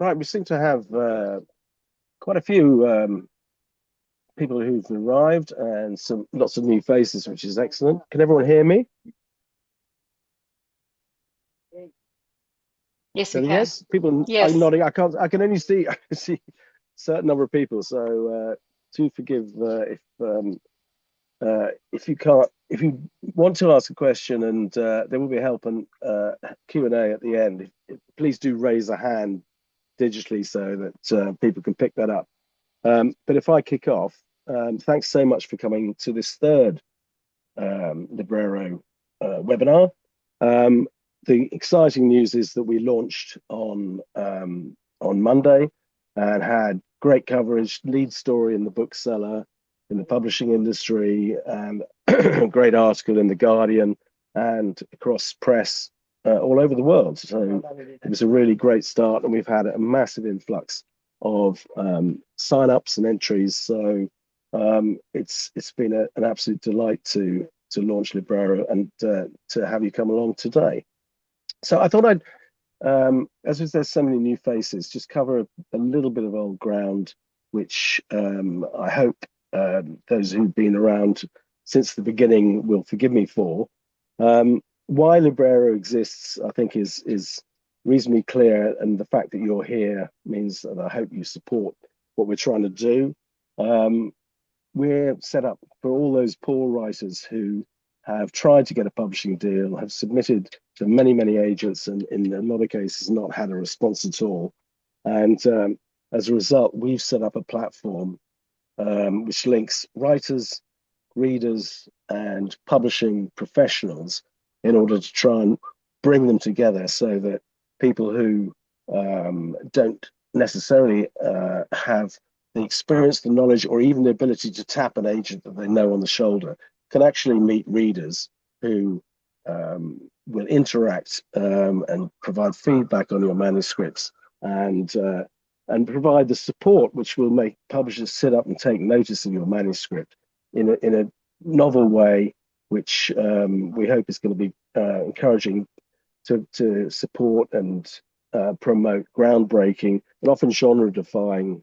Right, we seem to have quite a few people who've arrived and some lots of new faces, which is excellent. Can everyone hear me? Yes, we So can. yes, people are Yes. nodding. I can't. I can only see. I can see a certain number of people. So do forgive if you can't. If you want to ask a question, and there will be help and Q&A at the end. Please do raise a hand digitally so that people can pick that up. But if I kick off, thanks so much for coming to this third Libraro webinar. Um, the exciting news is that we launched on Monday and had great coverage, lead story in the bookseller, in the publishing industry, and a great article in the Guardian and across press all over the world. So it was a really great start, and we've had a massive influx of sign-ups and entries. So it's been an absolute delight to launch Libraro and to have you come along today. So I thought I'd, as there's so many new faces, just cover a little bit of old ground, which I hope those who've been around since the beginning will forgive me for. Why Libraro exists, I think, is reasonably clear, and the fact that you're here means that I hope you support what we're trying to do. Um, we're set up for all those poor writers who have tried to get a publishing deal, have submitted to many, many agents, and in a lot of cases not had a response at all. And as a result, we've set up a platform which links writers, readers, and publishing professionals in order to try and bring them together so that people who don't necessarily have the experience, the knowledge, or even the ability to tap an agent that they know on the shoulder can actually meet readers who will interact and provide feedback on your manuscripts and provide the support which will make publishers sit up and take notice of your manuscript in a novel way, which we hope is going to be encouraging to support and promote groundbreaking and often genre-defying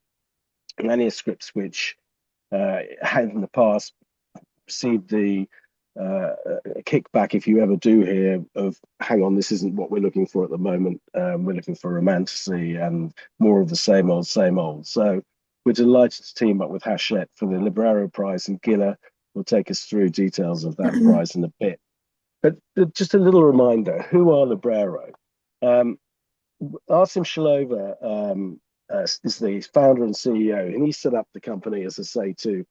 manuscripts, which had in the past received the kickback, if you ever do hear of, hang on, this isn't what we're looking for at the moment. We're looking for romantasy and more of the same old, same old. So we're delighted to team up with Hachette for the Libraro Prize, and Gilla will take us through details of that prize in a bit. But just a little reminder, who are Libraro? Um, Artem Shalova is the founder and CEO, and he set up the company, as I say, to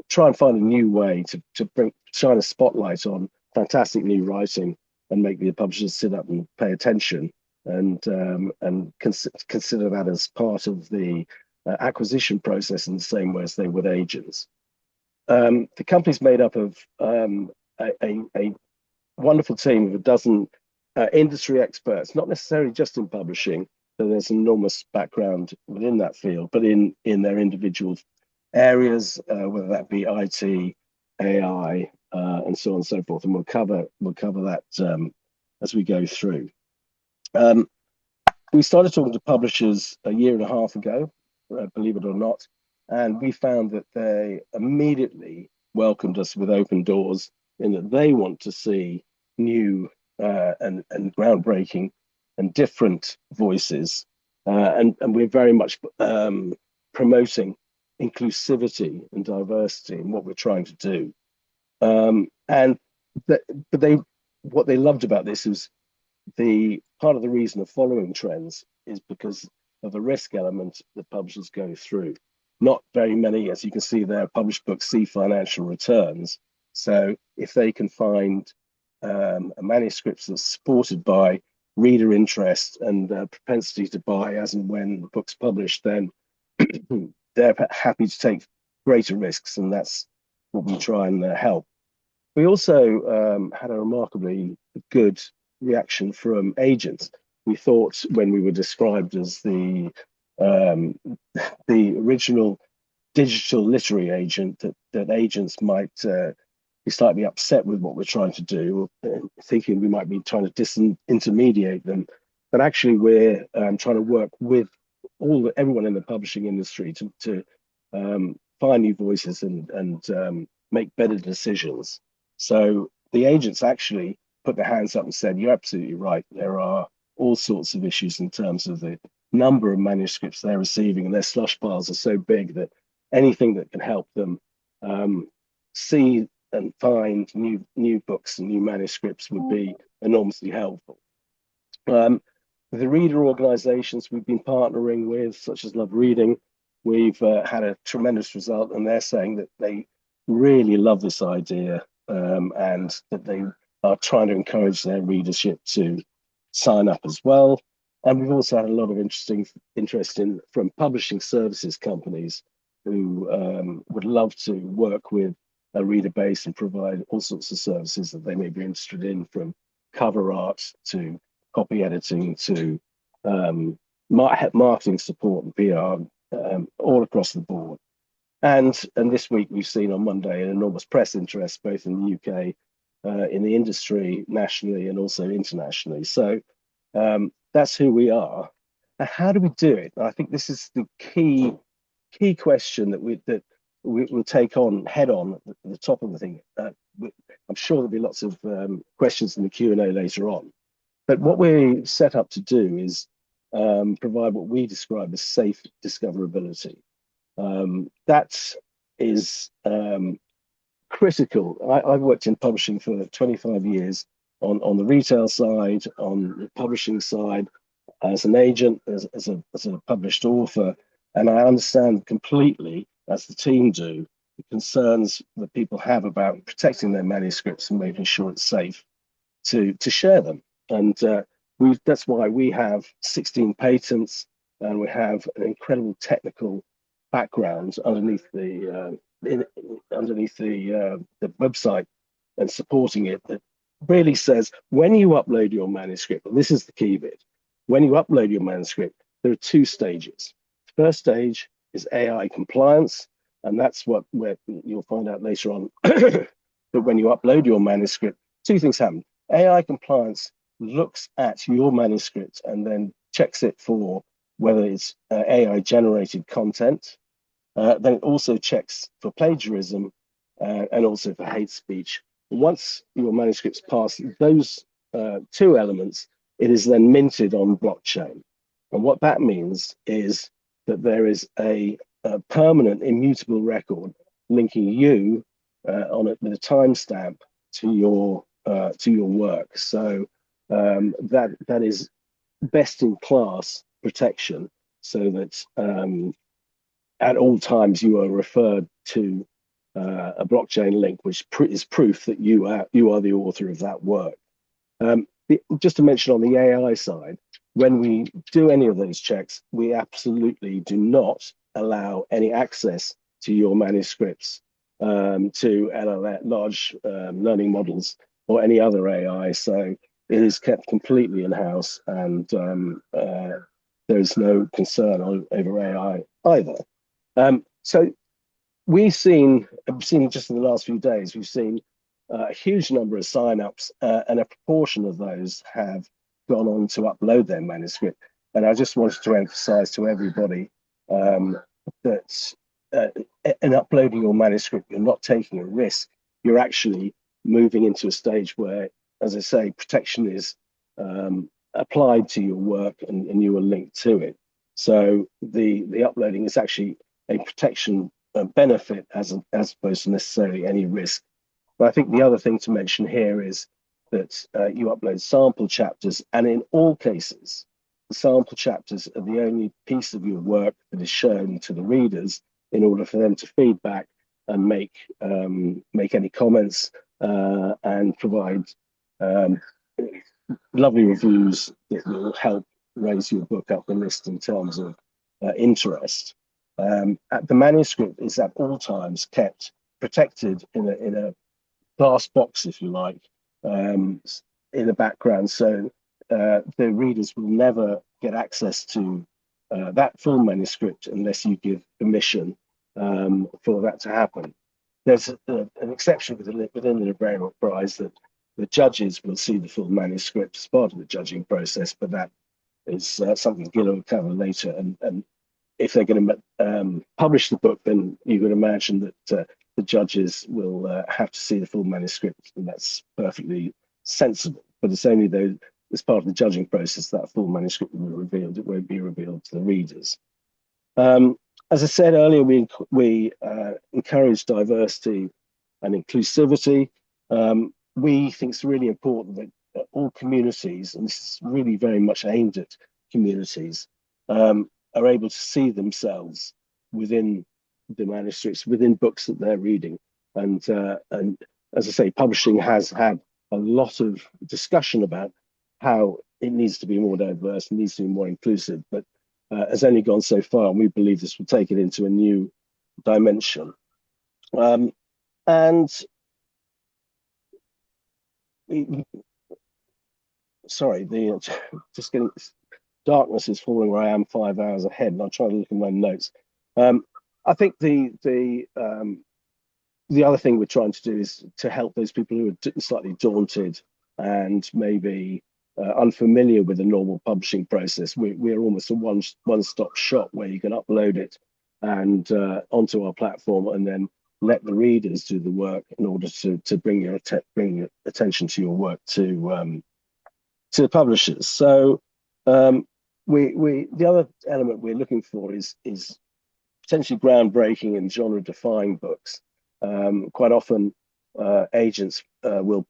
try and find a new way to bring shine a spotlight on fantastic new writing and make the publishers sit up and pay attention and consider that as part of the acquisition process in the same way as they would agents. The company's made up of a wonderful team of a dozen industry experts, not necessarily just in publishing, though there's enormous background within that field, but in their individual areas, whether that be IT, AI, and so on and so forth. And we'll cover that as we go through. Um, we started talking to publishers a year and a half ago, believe it or not, and we found that they immediately welcomed us with open doors in that they want to see new and groundbreaking and different voices. And we're very much promoting inclusivity and diversity in what we're trying to do. And that, but they what they loved about this is the part of the reason of following trends is because of the risk element that publishers go through. Not very many, as you can see there, published books see financial returns. So if they can find a manuscript that's supported by reader interest and propensity to buy as and when the book's published, then they're happy to take greater risks, and that's what we try and help. We also had a remarkably good reaction from agents. We thought when we were described as um, the original digital literary agent that agents might be slightly upset with what we're trying to do, thinking we might be trying to disintermediate them. But actually, we're trying to work with everyone in the publishing industry to find new voices and make better decisions. So the agents actually put their hands up and said, "You're absolutely right. There are all sorts of issues in terms of the number of manuscripts they're receiving, and their slush piles are so big that anything that can help them see and find new books and new manuscripts would be enormously helpful." Um, the reader organizations we've been partnering with, such as Love Reading, we've had a tremendous result, and they're saying that they really love this idea, and that they are trying to encourage their readership to sign up as well. And we've also had a lot of interest from publishing services companies who would love to work with a reader base and provide all sorts of services that they may be interested in, from cover art to copy editing to marketing support and PR, all across the board. And this week we've seen on Monday an enormous press interest both in the UK, in the industry nationally and also internationally. So that's who we are. Now, how do we do it? I think this is the key question that we will take on head on at the top of the thing. I'm sure there'll be lots of questions in the Q&A later on. But what we're set up to do is provide what we describe as safe discoverability. That is critical. I've worked in publishing for 25 years on the retail side, on the publishing side, as an agent, as a published author, and I understand completely, as the team do, the concerns that people have about protecting their manuscripts and making sure it's safe to share them. And that's why we have 16 patents, and we have an incredible technical background underneath the website and supporting it, that really says when you upload your manuscript, and this is the key bit, when you upload your manuscript, there are two stages. The first stage is AI compliance, and that's where you'll find out later on that when you upload your manuscript, two things happen. AI compliance looks at your manuscript and then checks it for whether it's AI generated content. Then it also checks for plagiarism and also for hate speech. Once your manuscripts pass those two elements, it is then minted on blockchain. And what that means is that there is a permanent immutable record linking you on it with a timestamp to your work. So that is best in class protection, so that at all times you are referred to a blockchain link, which is proof that you are the author of that work. Just to mention on the AI side, when we do any of those checks, we absolutely do not allow any access to your manuscripts to large learning models or any other AI. So it is kept completely in-house, and there is no concern over AI either. So we've seen just in the last few days, we've seen a huge number of sign-ups, and a proportion of those have gone on to upload their manuscript. And I just wanted to emphasize to everybody that in uploading your manuscript, you're not taking a risk. You're actually moving into a stage where, as I say, protection is applied to your work, and you are linked to it. So the uploading is actually a protection benefit as opposed to necessarily any risk. But I think the other thing to mention here is that you upload sample chapters, and in all cases, the sample chapters are the only piece of your work that is shown to the readers in order for them to feedback and make any comments and provide lovely reviews that will help raise your book up the list in terms of interest. The manuscript is at all times kept protected in a glass box, if you like, in the background, so the readers will never get access to that full manuscript unless you give permission for that to happen. There's an exception within the Libraro Prize that the judges will see the full manuscript as part of the judging process, but that is something Gillian will cover later. And if they're going to publish the book, then you would imagine that the judges will have to see the full manuscript, and that's perfectly sensible. But it's only though, as part of the judging process, that full manuscript will be revealed. It won't be revealed to the readers. Um, as I said earlier, we encourage diversity and inclusivity. We think it's really important that all communities, and this is really very much aimed at communities, are able to see themselves within the manuscripts, within books that they're reading. And as I say, publishing has had a lot of discussion about how it needs to be more diverse, it needs to be more inclusive, but has only gone so far, and we believe this will take it into a new dimension. And sorry, the just getting darkness is falling where I am 5 hours ahead, and I'm trying to look at my notes. I think the other thing we're trying to do is to help those people who are slightly daunted and maybe unfamiliar with the normal publishing process. We're almost a one-stop shop where you can upload it and onto our platform, and then let the readers do the work in order to bring your attention to your work to the publishers. So we the other element we're looking for is potentially groundbreaking and genre defying books. Quite often, agents will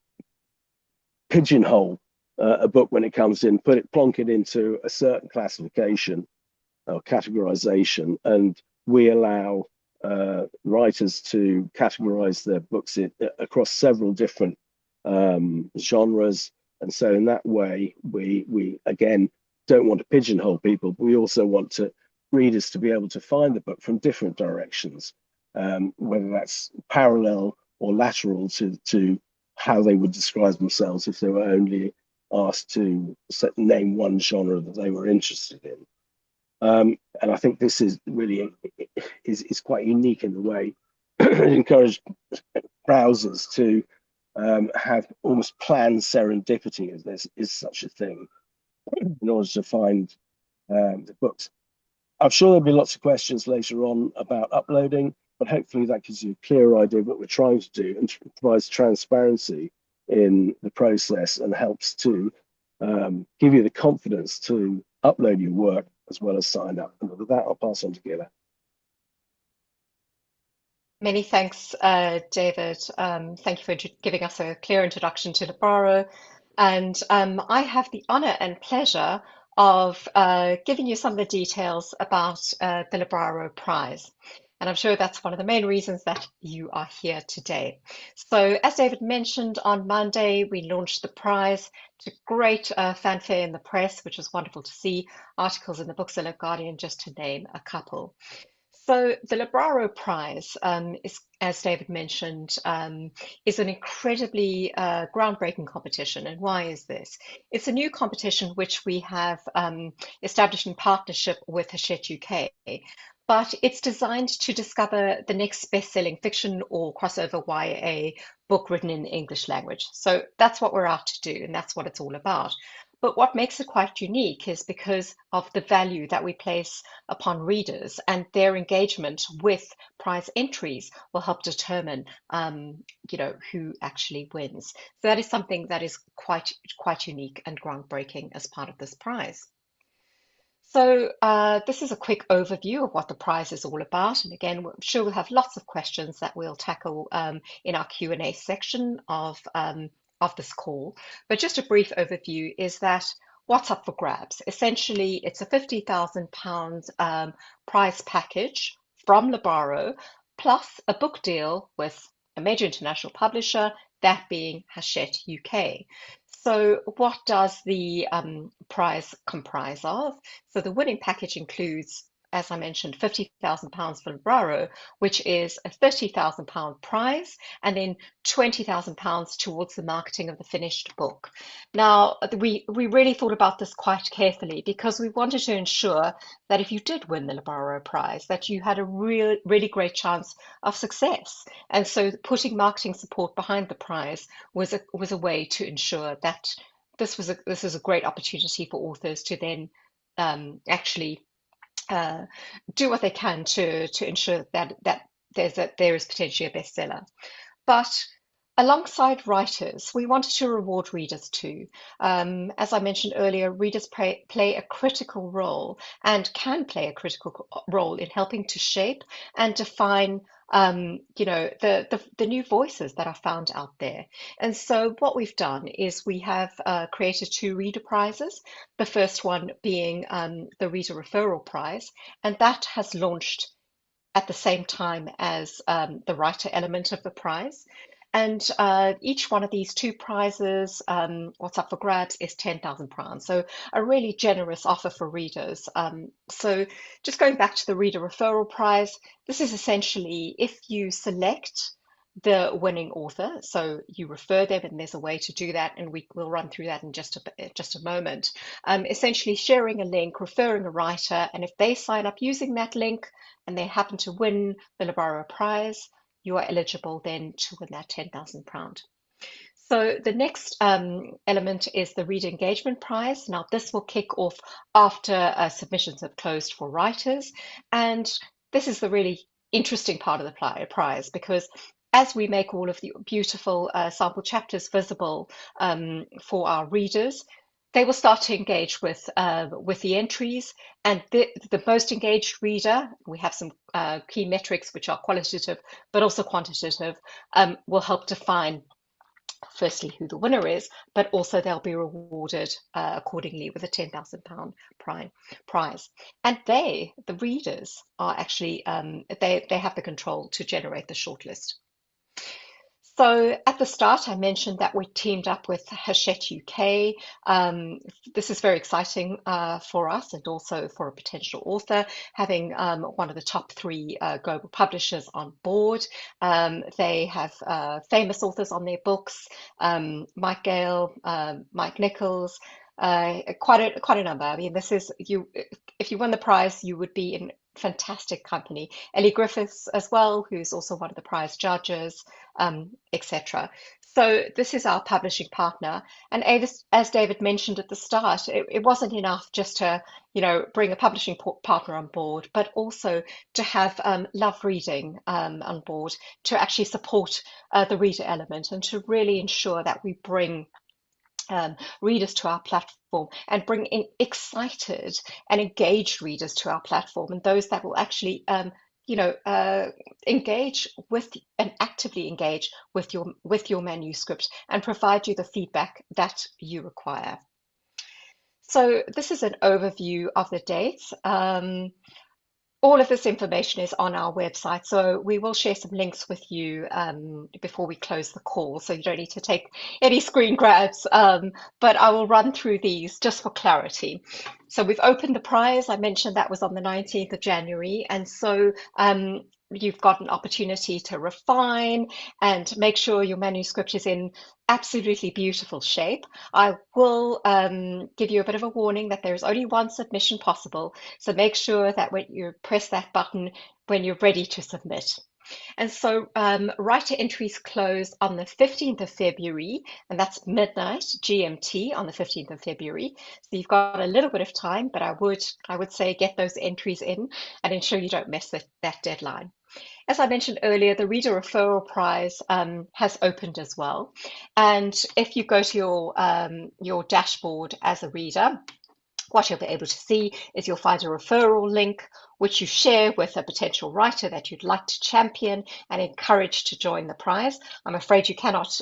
pigeonhole a book when it comes in, plonk it into a certain classification or categorization, and we allow writers to categorize their books across several different genres. And so, in that way, we again don't want to pigeonhole people, but we also want readers to be able to find the book from different directions, whether that's parallel or lateral to how they would describe themselves if they were only asked to name one genre that they were interested in. And I think this is really is quite unique in the way it encouraged browsers to have almost planned serendipity, if there is such a thing, in order to find the books. I'm sure there'll be lots of questions later on about uploading, but hopefully that gives you a clear idea of what we're trying to do and provides transparency in the process and helps to give you the confidence to upload your work as well as sign up. And with that, I'll pass on to Gila. Many thanks, David. Thank you for giving us a clear introduction to Libraro. And I have the honor and pleasure of giving you some of the details about the Libraro Prize. And I'm sure that's one of the main reasons that you are here today. So, as David mentioned, on Monday, we launched the prize to great fanfare in the press, which was wonderful to see. Articles in the Bookseller Guardian, just to name a couple. So the Libraro Prize is, as David mentioned, is an incredibly groundbreaking competition. And why is this? It's a new competition which we have established in partnership with Hachette UK, but it's designed to discover the next best-selling fiction or crossover YA book written in the English language. So that's what we're out to do, and that's what it's all about. But what makes it quite unique is because of the value that we place upon readers, and their engagement with prize entries will help determine, who actually wins. So that is something that is quite unique and groundbreaking as part of this prize. So this is a quick overview of what the prize is all about. And again, I'm sure we'll have lots of questions that we'll tackle in our Q&A section of this call. But just a brief overview is that what's up for grabs? Essentially, it's a £50,000 prize package from Libraro, plus a book deal with a major international publisher, that being Hachette UK. So what does the prize comprise of? So the winning package includes, as I mentioned, £50,000 for Libraro, which is a £30,000 prize, and then £20,000 towards the marketing of the finished book. Now, we really thought about this quite carefully because we wanted to ensure that if you did win the Libraro Prize, that you had a really great chance of success. And so putting marketing support behind the prize was a way to ensure that this is a great opportunity for authors to then actually uh, do what they can to ensure that there is potentially a bestseller. But alongside writers, we wanted to reward readers too. As I mentioned earlier, readers play a critical role and can play a critical role in helping to shape and define, the new voices that are found out there. And so what we've done is we have created two reader prizes. The first one being the Reader Referral Prize, and that has launched at the same time as the writer element of the prize. And each one of these two prizes, what's up for grabs, is £10,000. So a really generous offer for readers. So just going back to the Reader Referral Prize, this is essentially if you select the winning author, so you refer them, and there's a way to do that, and we will run through that in just a moment. Essentially, sharing a link, referring a writer, and if they sign up using that link, and they happen to win the Libraro prize, you are eligible then to win that £10,000. So the next element is the Reader Engagement Prize. Now, this will kick off after submissions have closed for writers. And this is the really interesting part of the prize because as we make all of the beautiful sample chapters visible for our readers, they will start to engage with the entries, and the most engaged reader, we have some key metrics which are qualitative but also quantitative, will help define firstly who the winner is, but also they'll be rewarded accordingly with a £10,000 prize. And the readers, are actually they have the control to generate the shortlist. So at the start, I mentioned that we teamed up with Hachette UK. This is very exciting for us and also for a potential author, having one of the top three global publishers on board. They have famous authors on their books, Mike Gale, Mike Nichols, quite a number. I mean, this is you. If you won the prize, you would be in fantastic company. Ellie Griffiths as well, who's also one of the prize judges, etc. So this is our publishing partner. And as David mentioned at the start, it wasn't enough just to, bring a publishing partner on board, but also to have Love Reading on board to actually support the reader element and to really ensure that we bring readers to our platform and bring in excited and engaged readers to our platform, and those that will actually engage with and actively engage with your manuscript and provide you the feedback that you require. So this is an overview of the dates. All of this information is on our website, so we will share some links with you before we close the call, so you don't need to take any screen grabs, but I will run through these just for clarity. So we've opened the prize. I mentioned that was on the 19th of January, and so you've got an opportunity to refine and make sure your manuscript is in absolutely beautiful shape. I will give you a bit of a warning that there is only one submission possible, so make sure that when you press that button when you're ready to submit. And so writer entries close on the 15th of February, and that's midnight GMT on the 15th of February. So you've got a little bit of time, but I would say get those entries in and ensure you don't miss that deadline. As I mentioned earlier, the Reader Referral Prize has opened as well. And if you go to your dashboard as a reader, what you'll be able to see is you'll find a referral link, which you share with a potential writer that you'd like to champion and encourage to join the prize. I'm afraid you cannot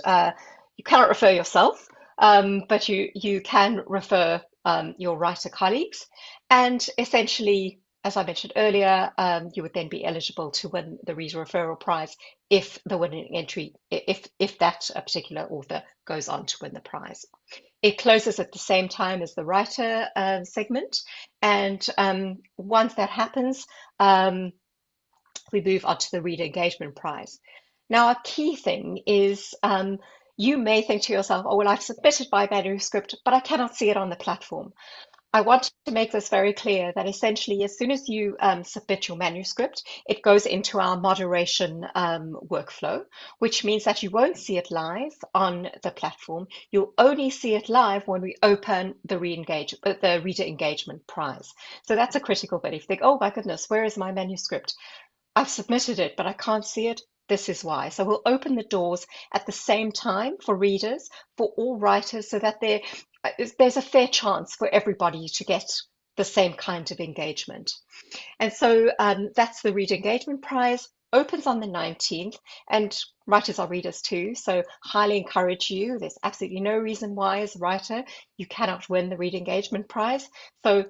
refer yourself, but you can refer your writer colleagues, and essentially, as I mentioned earlier, you would then be eligible to win the Reader Referral Prize if the winning entry, if that particular author goes on to win the prize. It closes at the same time as the writer segment, and once that happens, we move on to the Reader Engagement Prize. Now, a key thing is you may think to yourself, oh, well, I've submitted my manuscript, but I cannot see it on the platform. I want to make this very clear that essentially, as soon as you submit your manuscript, it goes into our moderation workflow, which means that you won't see it live on the platform. You'll only see it live when we open the reader engagement prize. So that's a critical bit. If you think, oh my goodness, where is my manuscript? I've submitted it, but I can't see it. This is why. So we'll open the doors at the same time for readers, for all writers, so that there's a fair chance for everybody to get the same kind of engagement. And so that's the Reader Engagement Prize. Opens on the 19th, and writers are readers too. So highly encourage you. There's absolutely no reason why, as a writer, you cannot win the Reader Engagement Prize. So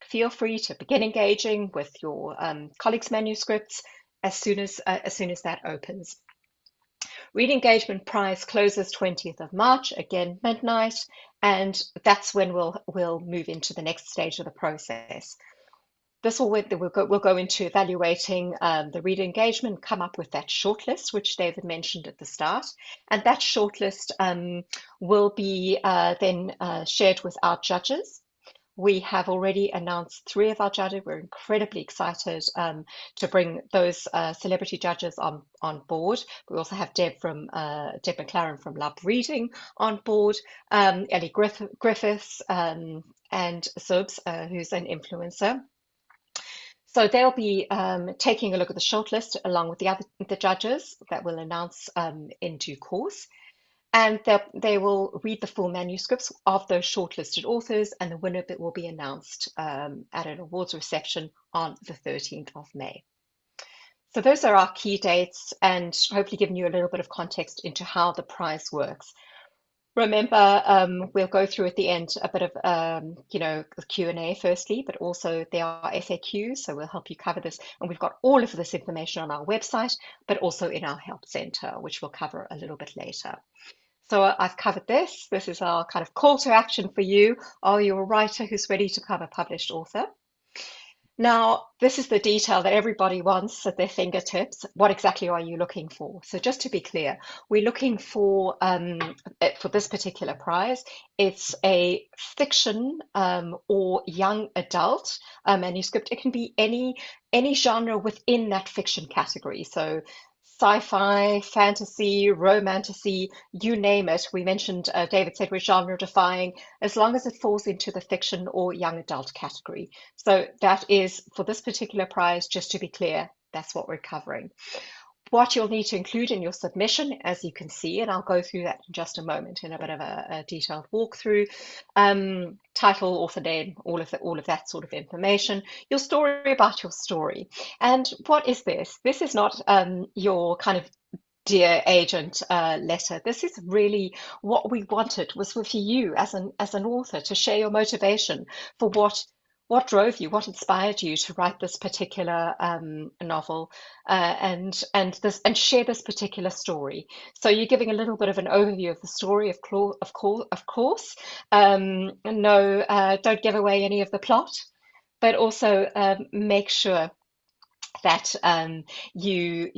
feel free to begin engaging with your colleagues' manuscripts as soon as that opens. Read Engagement Prize closes 20th of March, again midnight, and that's when we'll move into the next stage of the process. This we'll go into evaluating the reader engagement, come up with that shortlist, which David mentioned at the start, and that shortlist will be then shared with our judges. We have already announced 3 of our judges. We're incredibly excited to bring those celebrity judges on board. We also have Deb McLaren from Lab Reading on board, Ellie Griffiths, and Zubs, who's an influencer. So they'll be taking a look at the shortlist along with the judges that we'll announce in due course. And they will read the full manuscripts of those shortlisted authors, and the winner will be announced at an awards reception on the 13th of May. So those are our key dates, and hopefully giving you a little bit of context into how the prize works. Remember, we'll go through at the end a bit of, the Q&A firstly, but also there are FAQs, so we'll help you cover this. And we've got all of this information on our website, but also in our help center, which we'll cover a little bit later. So I've covered this. This is our kind of call to action for you. Are you a writer who's ready to become a published author? Now, this is the detail that everybody wants at their fingertips. What exactly are you looking for? So just to be clear, we're looking for this particular prize, it's a fiction or young adult manuscript. It can be any genre within that fiction category. So sci-fi, fantasy, romantasy, you name it. We mentioned, David said we're genre defying, as long as it falls into the fiction or young adult category. So that is, for this particular prize, just to be clear, that's what we're covering. What you'll need to include in your submission, as you can see, and I'll go through that in just a moment in a bit of a detailed walkthrough, title, author name, all of that sort of information, your story about your story. And what is this? This is not your kind of dear agent letter. This is really what we wanted was for you as an author to share your motivation for what drove you, what inspired you to write this particular novel, and share this particular story. So you're giving a little bit of an overview of the story, of course. No, don't give away any of the plot, but also make sure that you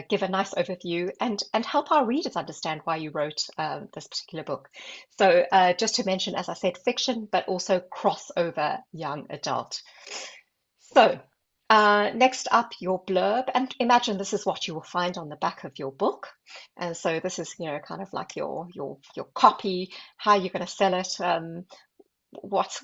give a nice overview and help our readers understand why you wrote this particular book. So just to mention, as I said, fiction, but also crossover young adult. So next up, your blurb, and imagine this is what you will find on the back of your book. And so this is, kind of like your copy, how you're going to sell it, what's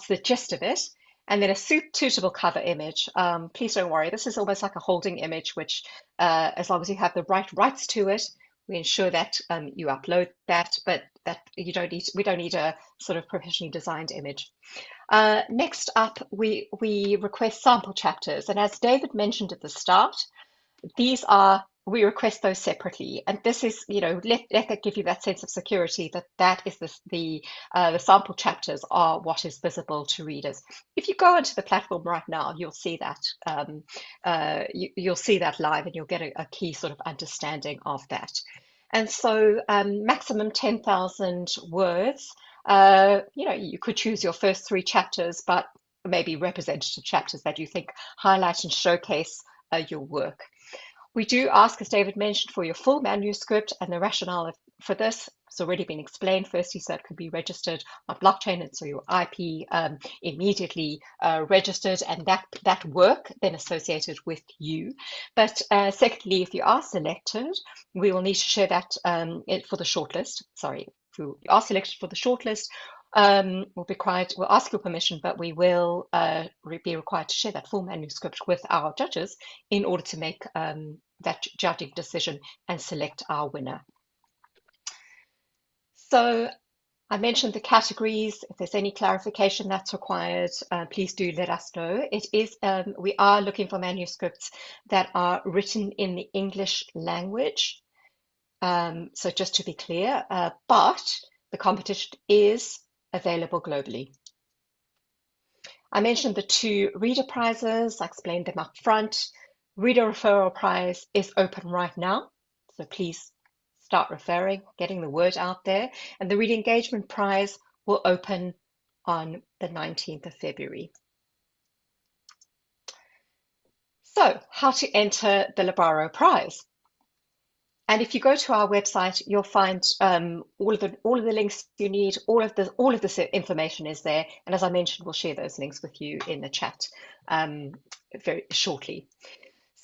the gist of it, and then a suitable cover image. Please don't worry, this is almost like a holding image, which as long as you have the right rights to it, we ensure that you upload that, but that we don't need a sort of professionally designed image. Next up, we request sample chapters, and as David mentioned at the start, we request those separately, and this is, let that give you that sense of security that is the sample chapters are what is visible to readers. If you go onto the platform right now, you'll see that you'll see that live, and you'll get a key sort of understanding of that. And so maximum 10,000 words. You could choose your first 3 chapters, but maybe representative chapters that you think highlight and showcase your work. We do ask, as David mentioned, for your full manuscript, and the rationale for this has already been explained firstly, so it could be registered on blockchain, and so your IP immediately registered, and that work then associated with you. But secondly, if you are selected, we will need to share that for the shortlist. Sorry, if you are selected for the shortlist, we'll ask your permission, but we will be required to share that full manuscript with our judges in order to make that judging decision and select our winner. So I mentioned the categories. If there's any clarification that's required, please do let us know. We are looking for manuscripts that are written in the English language. So just to be clear, but the competition is available globally. I mentioned the 2 reader prizes. I explained them up front. Reader referral prize is open right now, so please start referring, getting the word out there. And the reader engagement prize will open on the 19th of February. So, how to enter the Libraro prize? And if you go to our website, you'll find all of the links you need. All of this information is there. And as I mentioned, we'll share those links with you in the chat very shortly.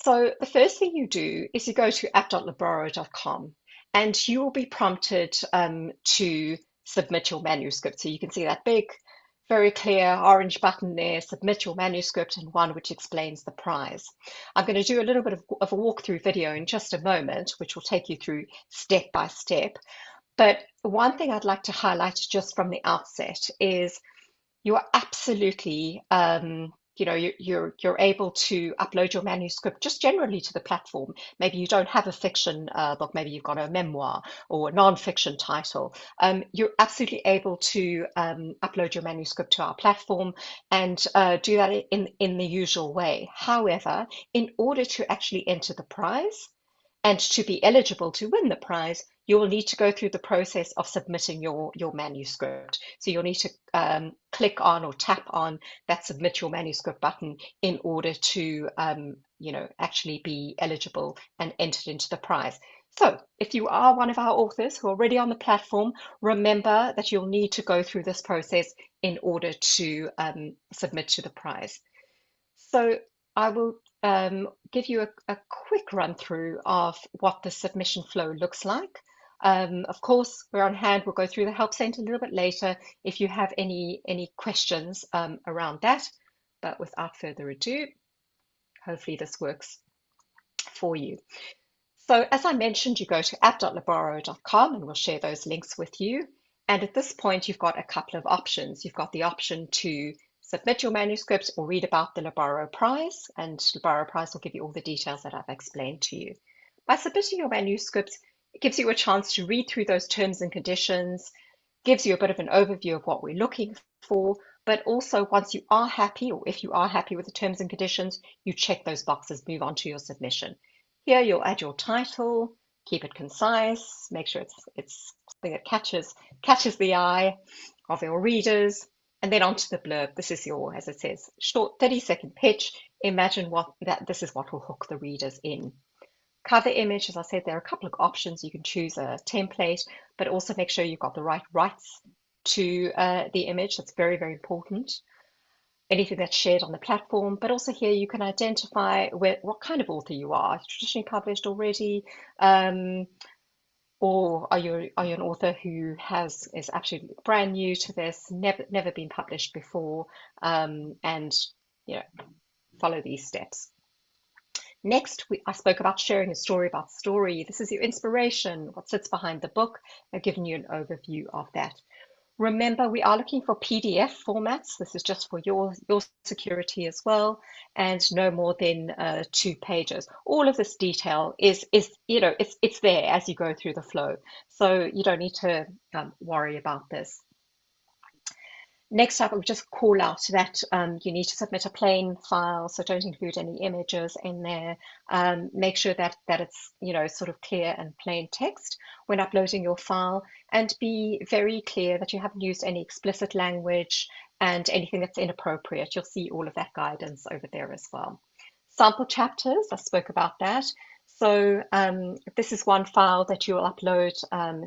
So the first thing you do is you go to app.libraro.com, and you will be prompted to submit your manuscript. So you can see that big, very clear orange button there, submit your manuscript, and one which explains the prize. I'm going to do a little bit of a walkthrough video in just a moment, which will take you through step by step. But one thing I'd like to highlight just from the outset is you are absolutely you're able to upload your manuscript just generally to the platform. Maybe you don't have a fiction book, maybe you've got a memoir or a non-fiction title. You're absolutely able to upload your manuscript to our platform and do that in the usual way. However, in order to actually enter the prize and to be eligible to win the prize, you will need to go through the process of submitting your manuscript. So you'll need to click on or tap on that submit your manuscript button in order to actually be eligible and entered into the prize. So if you are one of our authors who are already on the platform, remember that you'll need to go through this process in order to submit to the prize. So I will give you a quick run through of what the submission flow looks like. Of course, we're on hand. We'll go through the Help Center a little bit later if you have any questions around that. But without further ado, hopefully this works for you. So as I mentioned, you go to app.libraro.com and we'll share those links with you. And at this point, you've got a couple of options. You've got the option to submit your manuscript or read about the Libraro Prize, and Libraro Prize will give you all the details that I've explained to you. By submitting your manuscript, it gives you a chance to read through those terms and conditions, gives you a bit of an overview of what we're looking for, but also once you are happy, or if you are happy with the terms and conditions, you check those boxes, move on to your submission. Here you'll add your title, keep it concise, make sure it's something that catches the eye of your readers, and then onto the blurb. This is your, as it says, short 30-second pitch. Imagine this is what will hook the readers in. Cover image, as I said, there are a couple of options. You can choose a template, but also make sure you've got the right rights to the image. That's very, very important. Anything that's shared on the platform, but also here you can identify what kind of author you are. Traditionally published already, or are you an author who is absolutely brand new to this, never been published before, and follow these steps. Next, I spoke about sharing a story about the story. This is your inspiration, what sits behind the book. I've given you an overview of that. Remember, we are looking for PDF formats. This is just for your security as well, and no more than 2 pages. All of this detail is it's there as you go through the flow, so you don't need to worry about this. Next up, I'll just call out that you need to submit a plain file, so don't include any images in there. Make sure that it's sort of clear and plain text when uploading your file, and be very clear that you haven't used any explicit language and anything that's inappropriate. You'll see all of that guidance over there as well. Sample chapters, I spoke about that. So this is one file that you will upload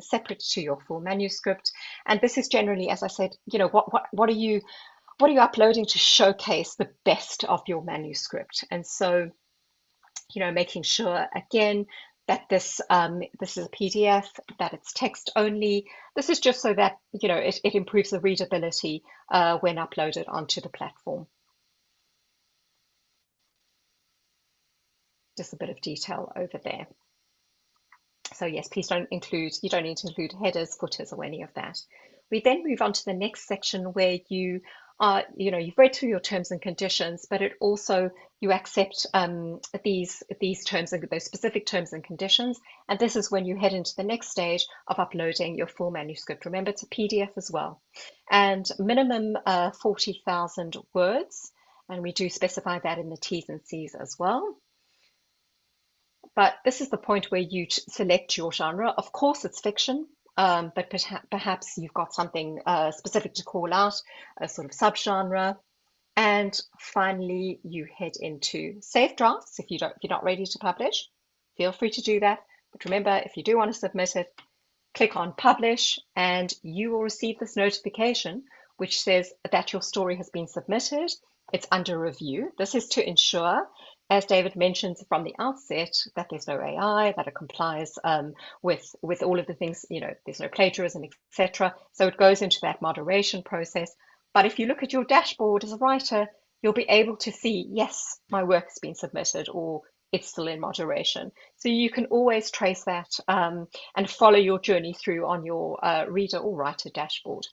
separate to your full manuscript. And this is generally, as I said, what are you uploading to showcase the best of your manuscript? And so, making sure again that this is a PDF, that it's text only. This is just so that it improves the readability when uploaded onto the platform. Just a bit of detail over there. So yes, please you don't need to include headers, footers, or any of that. We then move on to the next section where you've read through your terms and conditions, but it also, you accept these terms and those specific terms and conditions. And this is when you head into the next stage of uploading your full manuscript. Remember, it's a PDF as well. And minimum 40,000 words. And we do specify that in the T's and C's as well. But this is the point where you select your genre. Of course, it's fiction, but perhaps you've got something specific to call out, a sort of subgenre. And finally, you head into save drafts. If you're not ready to publish, feel free to do that. But remember, if you do want to submit it, click on publish, and you will receive this notification which says that your story has been submitted. It's under review. This is to ensure, as David mentions from the outset, that there's no AI, that it complies with all of the things, there's no plagiarism, etc. So it goes into that moderation process. But if you look at your dashboard as a writer, you'll be able to see, yes, my work has been submitted, or it's still in moderation. So you can always trace that and follow your journey through on your reader or writer dashboard.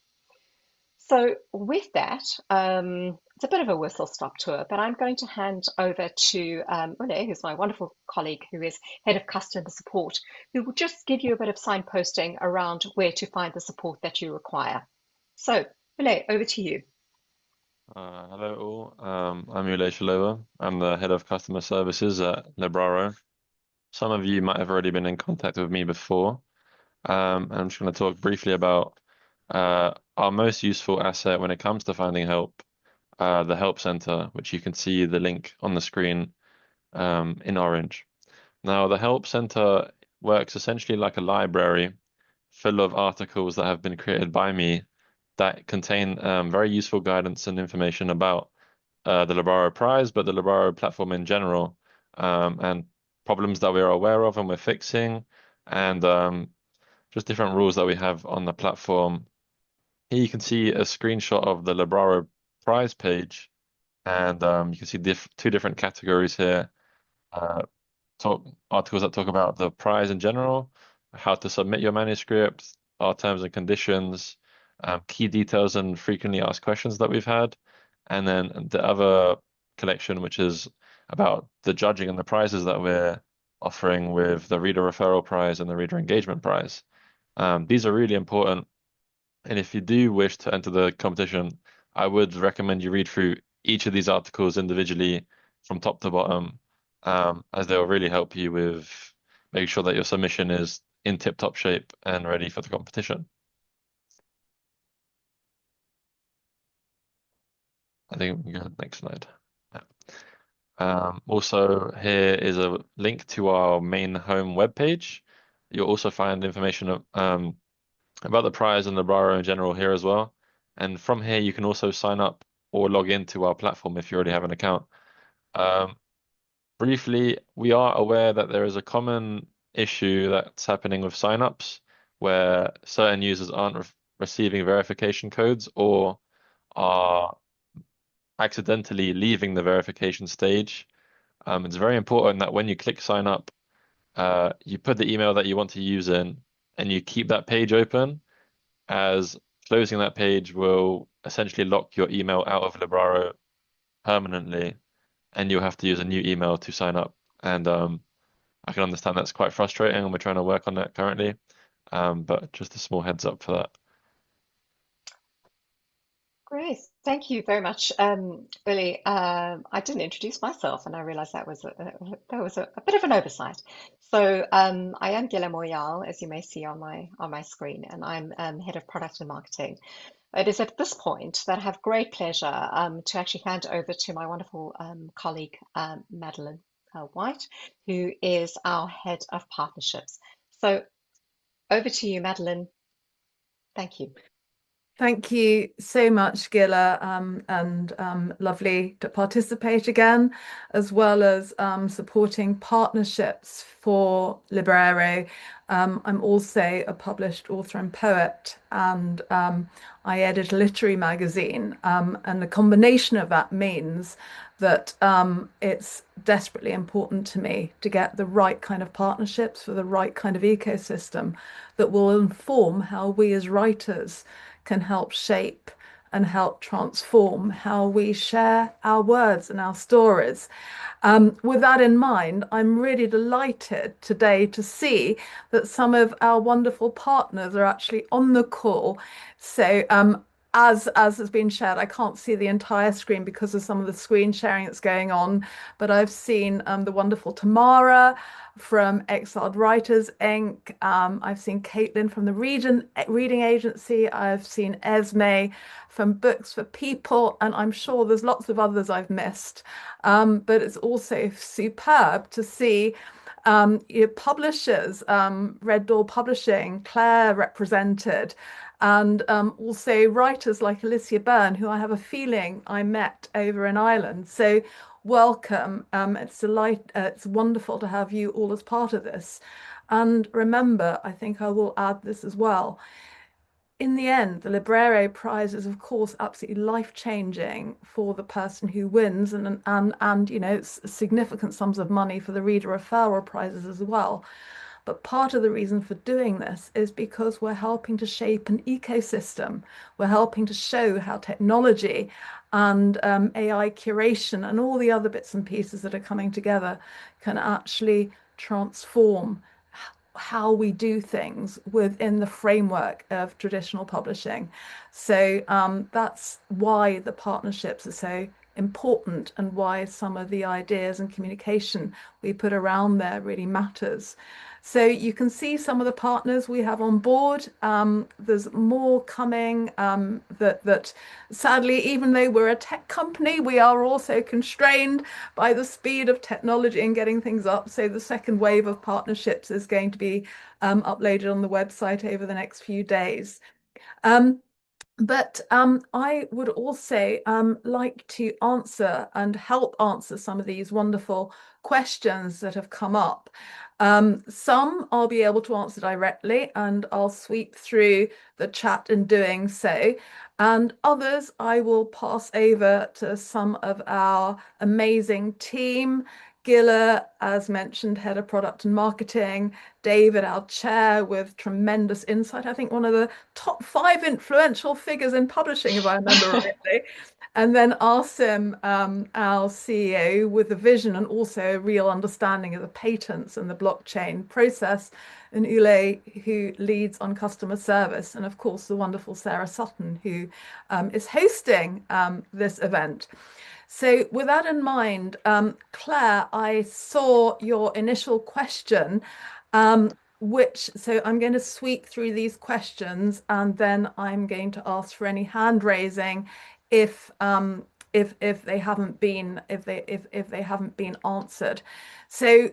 So with that, it's a bit of a whistle-stop tour, but I'm going to hand over to Ule, who's my wonderful colleague, who is head of customer support, who will just give you a bit of signposting around where to find the support that you require. So, Ule, over to you. Hello all, I'm Ule Shalova. I'm the head of customer services at Libraro. Some of you might have already been in contact with me before. And I'm just going to talk briefly about our most useful asset when it comes to finding help, the Help Center, which you can see the link on the screen in orange. Now, the Help Center works essentially like a library full of articles that have been created by me that contain very useful guidance and information about the Libraro Prize, but the Libraro platform in general, and problems that we're aware of and we're fixing, and just different rules that we have on the platform. Here you can see a screenshot of the Libraro Prize page, and you can see two different categories here. Articles that talk about the prize in general, how to submit your manuscript, our terms and conditions, key details and frequently asked questions that we've had, and then the other collection, which is about the judging and the prizes that we're offering with the Reader Referral Prize and the Reader Engagement Prize. These are really important, and if you do wish to enter the competition, I would recommend you read through each of these articles individually from top to bottom, as they'll really help you with making sure that your submission is in tip-top shape and ready for the competition. I think we can go to the next slide. Also, here is a link to our main home webpage. You'll also find information about the prize and the Libraro in general here as well. And from here, you can also sign up or log into our platform if you already have an account. Briefly, we are aware that there is a common issue that's happening with signups where certain users aren't receiving verification codes or are accidentally leaving the verification stage. It's very important that when you click sign up, you put the email that you want to use in and you keep that page open, as closing that page will essentially lock your email out of Libraro permanently, and you'll have to use a new email to sign up. And I can understand that's quite frustrating, and we're trying to work on that currently. But just a small heads up for that. Great, thank you very much, Billy. I didn't introduce myself, and I realized that was a bit of an oversight. So I am Guillermo Moyal, as you may see on my screen, and I'm head of product and marketing. It is at this point that I have great pleasure to actually hand over to my wonderful colleague Madeline. White, who is our head of partnerships. So over to you, Madeline. Thank you. Thank you so much, Gilla, and lovely to participate again, as well as supporting partnerships for Libraro. I'm also a published author and poet, and I edit a literary magazine, and the combination of that means that it's desperately important to me to get the right kind of partnerships for the right kind of ecosystem that will inform how we as writers can help shape and help transform how we share our words and our stories. With that in mind, I'm really delighted today to see that some of our wonderful partners are actually on the call. So as has been shared, I can't see the entire screen because of some of the screen sharing that's going on, but I've seen the wonderful Tamara from Exiled Writers Inc. I've seen Caitlin from the Reading Agency. I've seen Esme from Books for People, and I'm sure there's lots of others I've missed. But it's also superb to see your publishers, Red Door Publishing, Claire represented, and also writers like Alicia Byrne, who I have a feeling I met over in Ireland. So welcome. It's wonderful to have you all as part of this. And remember, I think I will add this as well. In the end, the Libraro Prize is, of course, absolutely life-changing for the person who wins, and you know, it's significant sums of money for the reader referral prizes as well. But part of the reason for doing this is because we're helping to shape an ecosystem. We're helping to show how technology and AI curation and all the other bits and pieces that are coming together can actually transform how we do things within the framework of traditional publishing. So that's why the partnerships are so important and why some of the ideas and communication we put around there really matters. So you can see some of the partners we have on board. There's more coming that sadly, even though we're a tech company, we are also constrained by the speed of technology and getting things up. So the second wave of partnerships is going to be uploaded on the website over the next few days. But I would also like to answer and help answer some of these wonderful questions that have come up. Some I'll be able to answer directly, and I'll sweep through the chat in doing so. And others I will pass over to some of our amazing team. Gilla, as mentioned, head of product and marketing. David, our chair, with tremendous insight. I think one of the top 5 influential figures in publishing, if I remember rightly. And then Asim, our CEO, with a vision and also a real understanding of the patents and the blockchain process. And Ule, who leads on customer service. And of course, the wonderful Sarah Sutton, who is hosting this event. So with that in mind, Claire, I saw your initial question, so I'm going to sweep through these questions, and then I'm going to ask for any hand raising if they haven't been answered. So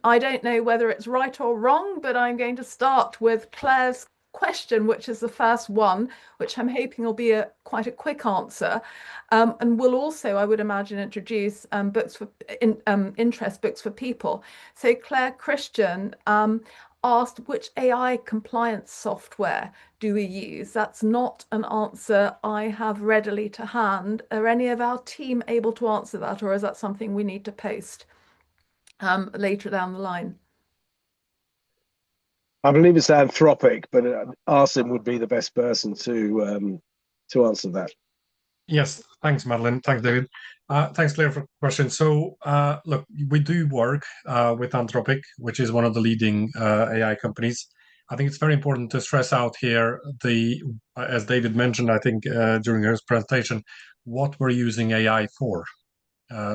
I don't know whether it's right or wrong, but I'm going to start with Claire's question, which is the first one, which I'm hoping will be quite a quick answer, and will also, I would imagine, introduce interest books for people. So Claire Christian asked, which AI compliance software do we use? That's not an answer I have readily to hand. Are any of our team able to answer that, or is that something we need to post later down the line? I believe it's Anthropic, but Asim would be the best person to answer that. Yes, thanks, Madeline. Thanks, David. Thanks, Claire, for the question. So, look, we do work with Anthropic, which is one of the leading AI companies. I think it's very important to stress out here as David mentioned, I think during his presentation, what we're using AI for.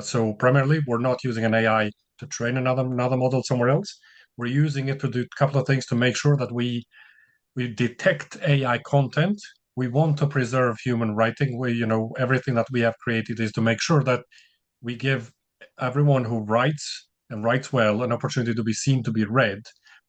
So primarily, we're not using an AI to train another model somewhere else. We're using it to do a couple of things to make sure that we detect AI content. We want to preserve human writing. Everything that we have created is to make sure that we give everyone who writes and writes well, an opportunity to be seen, to be read.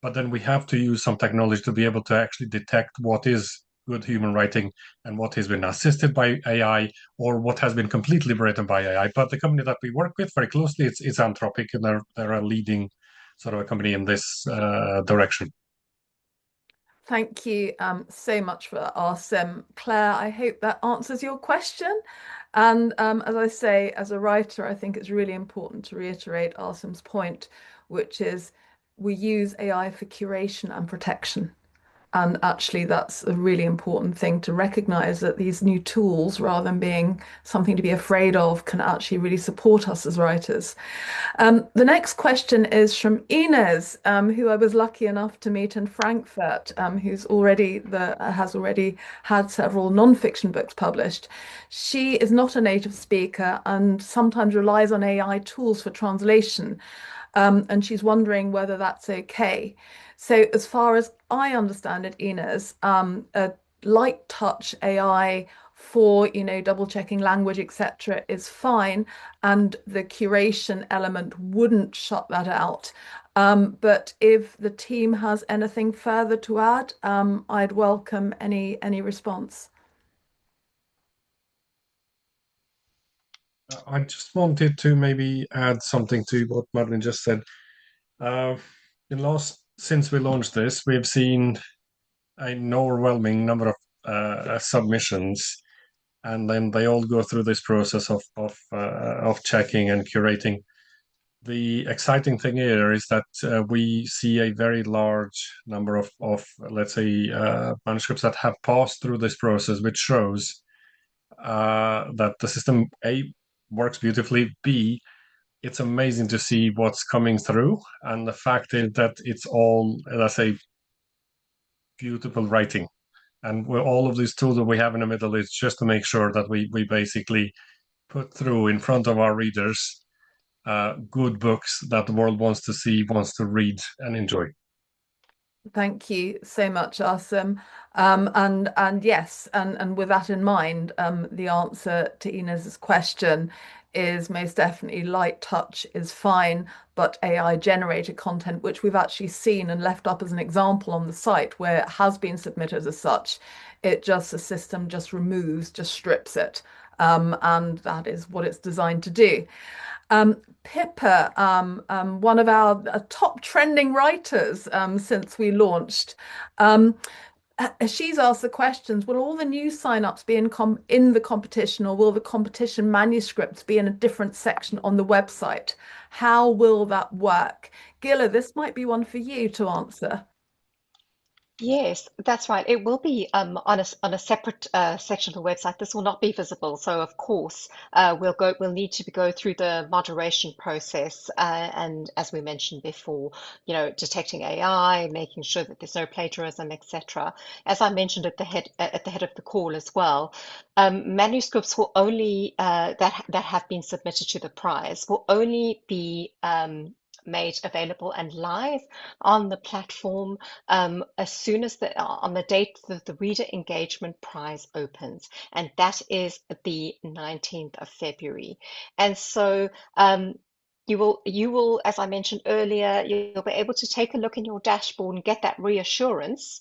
But then we have to use some technology to be able to actually detect what is good human writing and what has been assisted by AI or what has been completely written by AI. But the company that we work with very closely, it's Anthropic, and they're a leading sort of a company in this direction. Thank you so much for that, Arsem. Claire, I hope that answers your question. And as I say, as a writer, I think it's really important to reiterate Arsem's point, which is we use AI for curation and protection. And actually, that's a really important thing to recognize, that these new tools, rather than being something to be afraid of, can actually really support us as writers. The next question is from Inez, who I was lucky enough to meet in Frankfurt, who's has already had several non-fiction books published. She is not a native speaker and sometimes relies on AI tools for translation. And she's wondering whether that's okay. So, as far as I understand it, Inez, a light touch AI for, double checking language, etc., is fine, and the curation element wouldn't shut that out. But if the team has anything further to add, I'd welcome any response. I just wanted to maybe add something to what Madeline just said. Uh, since we launched this, we've seen an overwhelming number of submissions, and then they all go through this process of checking and curating. The exciting thing here is that we see a very large number of let's say, manuscripts that have passed through this process, which shows that the system A works beautifully, B it's amazing to see what's coming through, and the fact is that it's all, let's say, beautiful writing. And all of these tools that we have in the middle is just to make sure that we basically put through in front of our readers good books that the world wants to see, wants to read and enjoy. Thank you so much, Arsem. And yes, and with that in mind, the answer to Inez's question is most definitely light touch is fine, but AI generated content, which we've actually seen and left up as an example on the site where it has been submitted as such, the system just removes, just strips it. And that is what it's designed to do. Pippa, one of our top trending writers since we launched, she's asked the questions, will all the new signups be in the competition, or will the competition manuscripts be in a different section on the website? How will that work? Gilla, this might be one for you to answer. Yes, that's right. It will be on a separate section of the website. This will not be visible. So of course, we'll need to go through the moderation process, and as we mentioned before, detecting AI, making sure that there's no plagiarism, etc. As I mentioned at the head of the call as well, manuscripts will only that have been submitted to the prize will only be made available and live on the platform as soon as on the date that the Reader Engagement Prize opens, and that is the 19th of February. And so you will, as I mentioned earlier, you'll be able to take a look in your dashboard and get that reassurance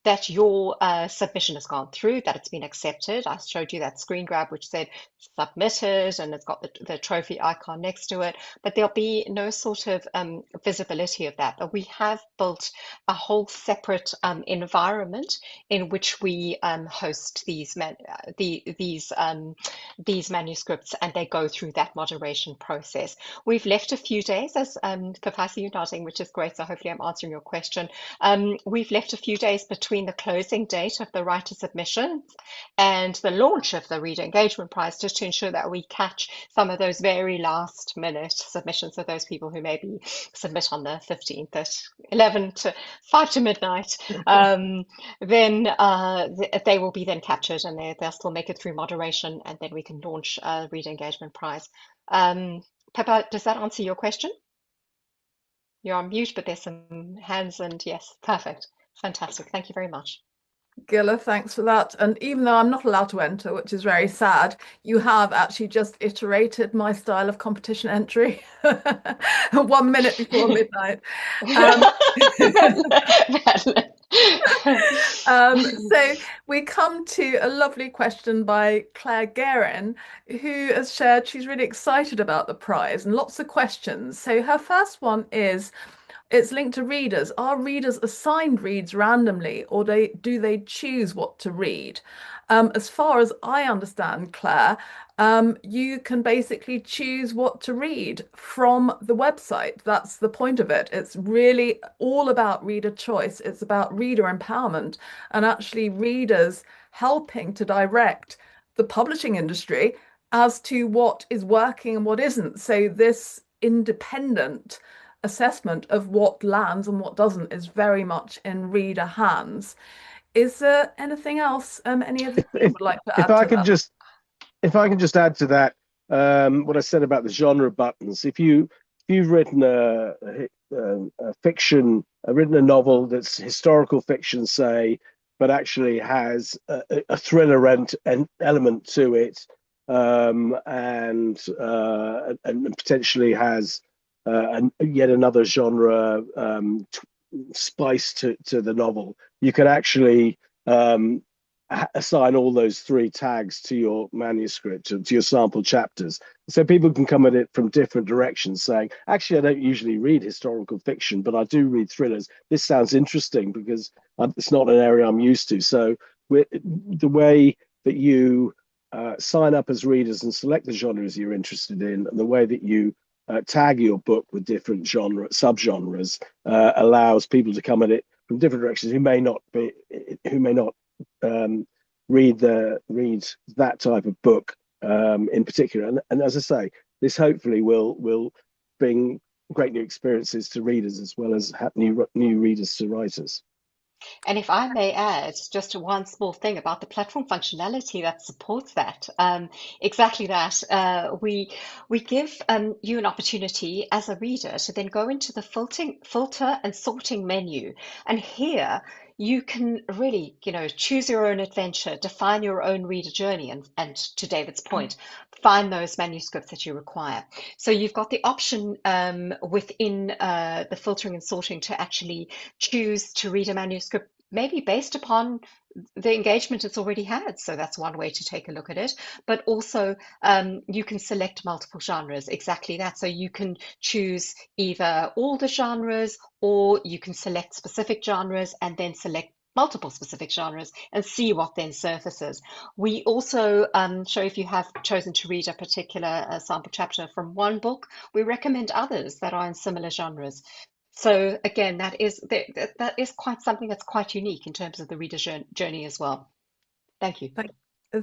that your submission has gone through, that it's been accepted. I showed you that screen grab which said submitted, and it's got the trophy icon next to it, but there'll be no sort of visibility of that. But we have built a whole separate environment in which we host these manuscripts, and they go through that moderation process. We've left a few days, as Kapasi, you're nodding, which is great, so hopefully I'm answering your question. We've left a few days between the closing date of the writer submission and the launch of the Reader Engagement Prize, just to ensure that we catch some of those very last minute submissions of those people who maybe submit on the 15th at 11 to 5 to midnight. Then they will be then captured, and they'll still make it through moderation, and then we can launch a Reader Engagement Prize. Pippa, does that answer your question? You're on mute, but there's some hands, and yes, perfect. Fantastic. Thank you very much. Gilla, thanks for that. And even though I'm not allowed to enter, which is very sad, you have actually just iterated my style of competition entry 1 minute before midnight. Um, Madeline. so we come to a lovely question by Claire Guerin, who has shared she's really excited about the prize and lots of questions. So her first one is, it's linked to readers. Are readers assigned reads randomly, or do they choose what to read? As far as I understand, Claire, you can basically choose what to read from the website. That's the point of it. It's really all about reader choice. It's about reader empowerment and actually readers helping to direct the publishing industry as to what is working and what isn't. So this independent assessment of what lands and what doesn't is very much in reader hands. Is there anything else, any of you If would like to if add I to can that? just if I can just add to that, what I said about the genre buttons. If you've written a fiction, written a novel that's historical fiction, say, but actually has a thriller element to it, and potentially has yet another genre spice to the novel, you can actually um, assign all those three tags to your manuscript, to your sample chapters. So people can come at it from different directions, saying, actually, I don't usually read historical fiction, but I do read thrillers. This sounds interesting because it's not an area I'm used to. So the way that you sign up as readers and select the genres you're interested in, and the way that you tag your book with different subgenres, allows people to come at it from different directions who may not um, read that type of book in particular. And as I say, this hopefully will bring great new experiences to readers as well as new readers to writers. And if I may add just one small thing about the platform functionality that supports that, exactly that. We give you an opportunity as a reader to then go into the filter and sorting menu, and here you can really, choose your own adventure, define your own reader journey, and to David's point, find those manuscripts that you require. So you've got the option within the filtering and sorting to actually choose to read a manuscript maybe based upon the engagement it's already had. So that's one way to take a look at it. But also, you can select multiple genres, exactly that. So you can choose either all the genres, or you can select specific genres and then select multiple specific genres and see what then surfaces. We also show if you have chosen to read a particular sample chapter from one book, we recommend others that are in similar genres. So again, that is quite something that's quite unique in terms of the reader journey as well. Thank you.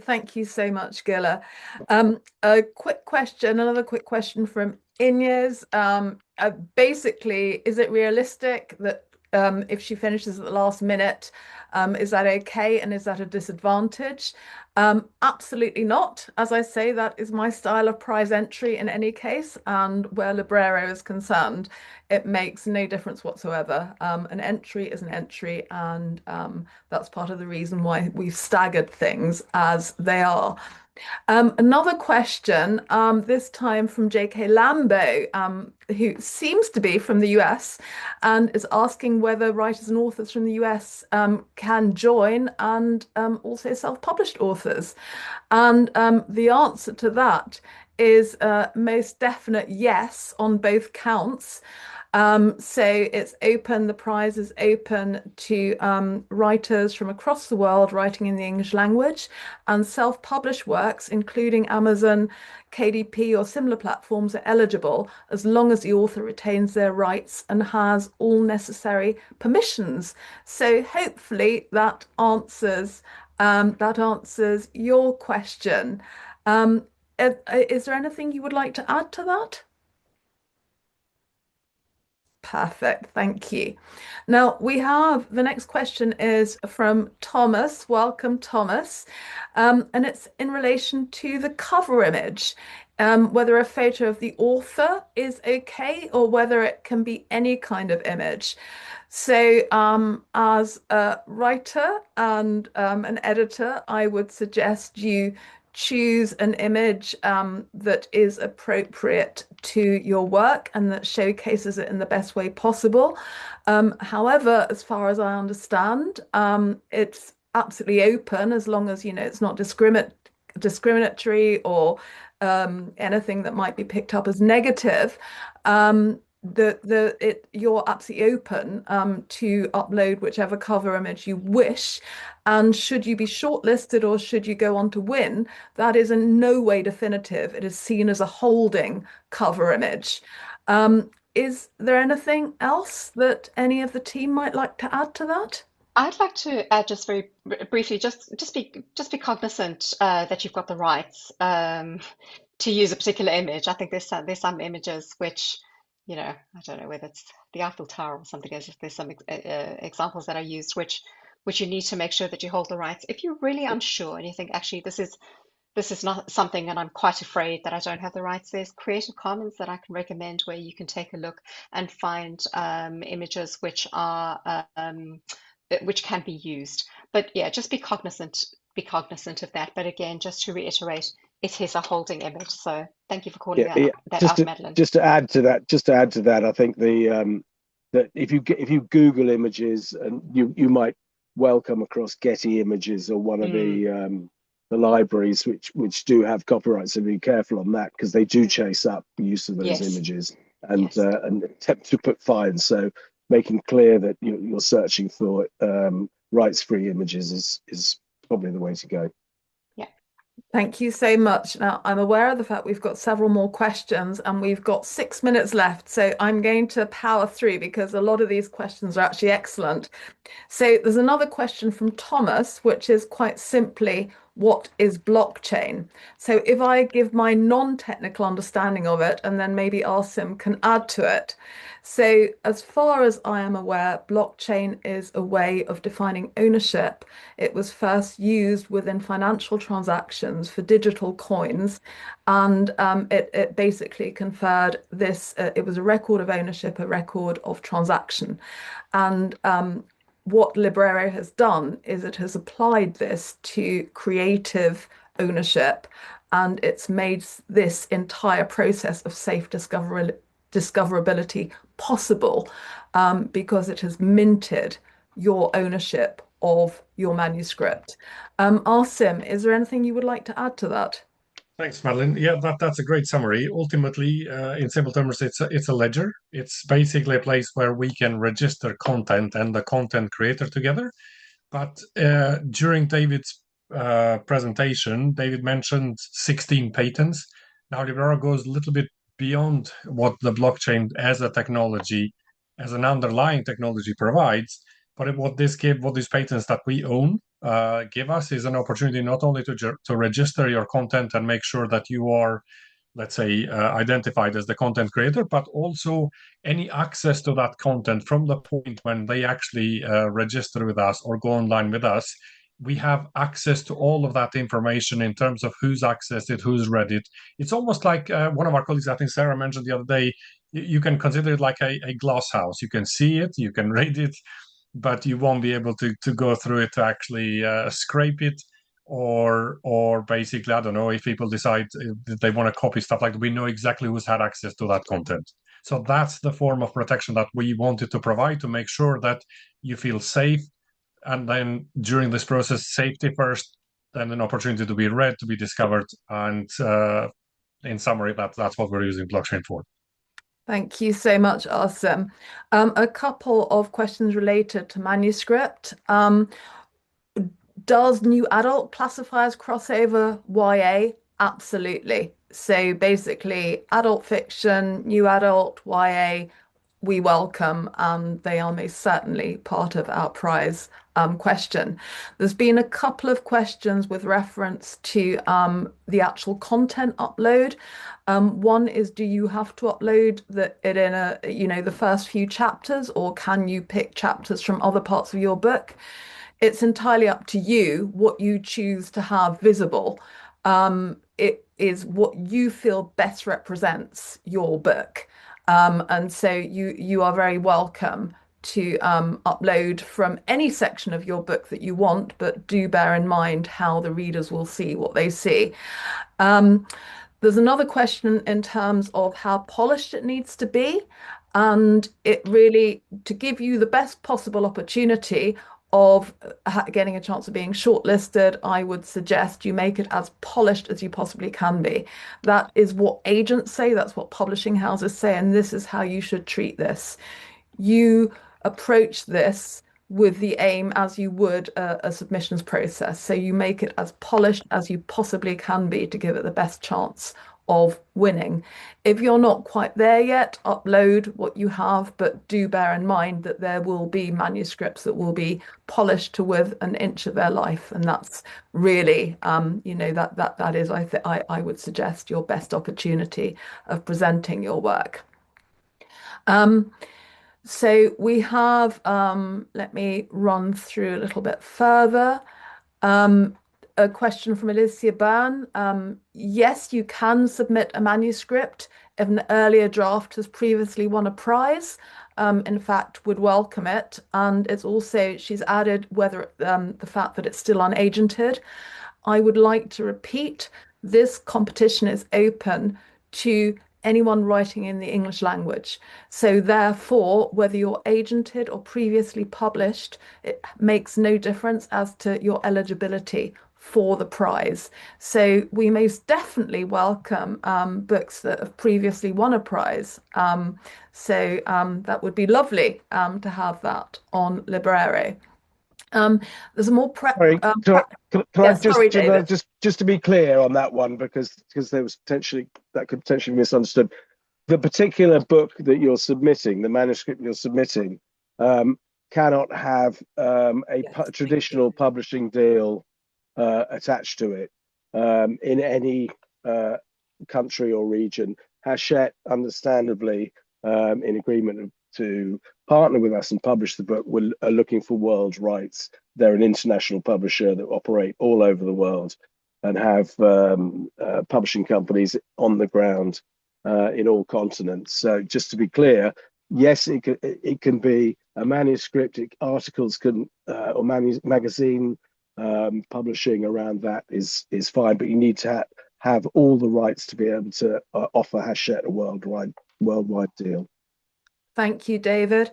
Thank you so much, Gilla. Another quick question from Inez. Basically, is it realistic that if she finishes at the last minute, is that okay? And is that a disadvantage? Absolutely not. As I say, that is my style of prize entry in any case. And where Libraro is concerned, it makes no difference whatsoever. An entry is an entry, and that's part of the reason why we've staggered things as they are. Another question, this time from JK Lambo, who seems to be from the US and is asking whether writers and authors from the US can join, and also self-published authors. And the answer to that is most definite yes on both counts. So it's open, the prize is open to writers from across the world writing in the English language, and self-published works, including Amazon, KDP, or similar platforms, are eligible as long as the author retains their rights and has all necessary permissions. So hopefully that answers your question. Is there anything you would like to add to that? Perfect. Thank you. Now we have the next question is from Thomas. Welcome, Thomas. And it's in relation to the cover image, whether a photo of the author is okay or whether it can be any kind of image. So, as a writer and an editor, I would suggest you choose an image that is appropriate to your work and that showcases it in the best way possible. However, as far as I understand, it's absolutely open as long as it's not discriminatory or anything that might be picked up as negative. You're absolutely open to upload whichever cover image you wish, and should you be shortlisted or should you go on to win, that is in no way definitive. It is seen as a holding cover image. Is there anything else that any of the team might like to add to that? I'd like to add just very briefly, just be cognizant that you've got the rights to use a particular image. I think there's some images which, I don't know whether it's the Eiffel Tower or something. There's some examples that are used which you need to make sure that you hold the rights. If you're really unsure and you think actually this is not something, and I'm quite afraid that I don't have the rights, there's Creative Commons that I can recommend where you can take a look and find images which can be used. But yeah, just be cognizant of that. But again, just to reiterate, it is a holding image. So thank you for calling Yeah, yeah. that Just out, to Madeline. add to that, I think that if you Google images, and you might well come across Getty Images or one of the libraries which do have copyright. So be careful on that because they do chase up the use of those Yes, images and yes. attempt to put fines. So making clear that you're searching for rights-free images is probably the way to go. Yeah. Thank you so much. Now, I'm aware of the fact we've got several more questions and we've got 6 minutes left. So I'm going to power through because a lot of these questions are actually excellent. So there's another question from Thomas, which is quite simply, what is blockchain? So if I give my non-technical understanding of it, and then maybe Asim can add to it. So as far as I am aware, blockchain is a way of defining ownership. It was first used within financial transactions for digital coins, and it basically conferred this, it was a record of ownership, a record of transaction. And what Libraro has done is it has applied this to creative ownership, and it's made this entire process of safe discoverability possible because it has minted your ownership of your manuscript. Asim, is there anything you would like to add to that? Thanks, Madeline. Yeah, that's a great summary. Ultimately, in simple terms, it's a ledger. It's basically a place where we can register content and the content creator together. But during David's presentation, David mentioned 16 patents. Now, Libraro goes a little bit beyond what the blockchain as a technology, as an underlying technology provides. But what these patents that we own give us is an opportunity not only to register your content and make sure that you are, let's say, identified as the content creator, but also any access to that content from the point when they actually register with us or go online with us. We have access to all of that information in terms of who's accessed it, who's read it. It's almost like one of our colleagues, I think Sarah mentioned the other day, you can consider it like a glass house. You can see it, you can read it, but you won't be able to go through it to actually scrape it or basically, I don't know, if people decide that they want to copy stuff like that, we know exactly who's had access to that content. So that's the form of protection that we wanted to provide to make sure that you feel safe. And then during this process, safety first, then an opportunity to be read, to be discovered. And in summary, that's what we're using blockchain for. Thank you so much, Asim. A couple of questions related to manuscript. Does new adult classify as crossover YA? Absolutely. So basically, adult fiction, new adult, YA, we welcome, and they are most certainly part of our prize question. There's been a couple of questions with reference to the actual content upload. One is, do you have to upload it in the first few chapters, or can you pick chapters from other parts of your book? It's entirely up to you what you choose to have visible. It is what you feel best represents your book. And so you are very welcome to upload from any section of your book that you want, but do bear in mind how the readers will see what they see. There's another question in terms of how polished it needs to be. And it really, to give you the best possible opportunity of getting a chance of being shortlisted, I would suggest you make it as polished as you possibly can be. That is what agents say, that's what publishing houses say, and this is how you should treat this. You approach this with the aim as you would a submissions process. So you make it as polished as you possibly can be to give it the best chance of winning. If you're not quite there yet, upload what you have, but do bear in mind that there will be manuscripts that will be polished to with an inch of their life, and that's really, that is, I would suggest, your best opportunity of presenting your work. So we have, let me run through a little bit further. A question from Alicia Byrne. Yes, you can submit a manuscript if an earlier draft has previously won a prize. In fact, would welcome it. And it's also, she's added whether the fact that it's still unagented. I would like to repeat, this competition is open to anyone writing in the English language. So therefore, whether you're agented or previously published, it makes no difference as to your eligibility for the prize. So we most definitely welcome books that have previously won a prize. So that would be lovely to have that on Libraro. There's a more prep. Sorry, can I Sorry, David. just to be clear on that one, because there was that could potentially be misunderstood. The particular book that you're submitting, the manuscript you're submitting, cannot have traditional publishing deal attached to it in any country or region. Hachette, understandably, in agreement to partner with us and publish the book, are looking for world rights. They're an international publisher that operate all over the world and have publishing companies on the ground in all continents. So just to be clear, yes, it can be a manuscript, articles can or magazine publishing around that is fine, but you need to have all the rights to be able to offer Hachette a worldwide deal. Thank you, David.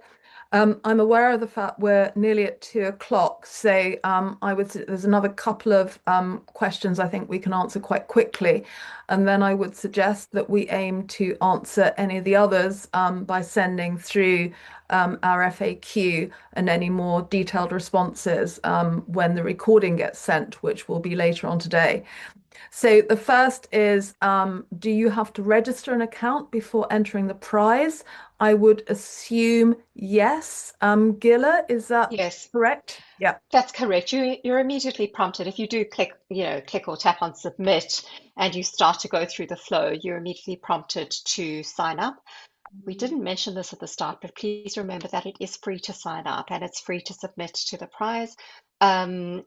I'm aware of the fact we're nearly at 2 o'clock, so there's another couple of questions I think we can answer quite quickly, and then I would suggest that we aim to answer any of the others by sending through our FAQ and any more detailed responses when the recording gets sent, which will be later on today. So the first is, do you have to register an account before entering the prize? I would assume yes. Gilla, is that correct? Yeah. That's correct. You're immediately prompted. If you do click or tap on submit and you start to go through the flow, you're immediately prompted to sign up. We didn't mention this at the start, but please remember that it is free to sign up and it's free to submit to the prize. And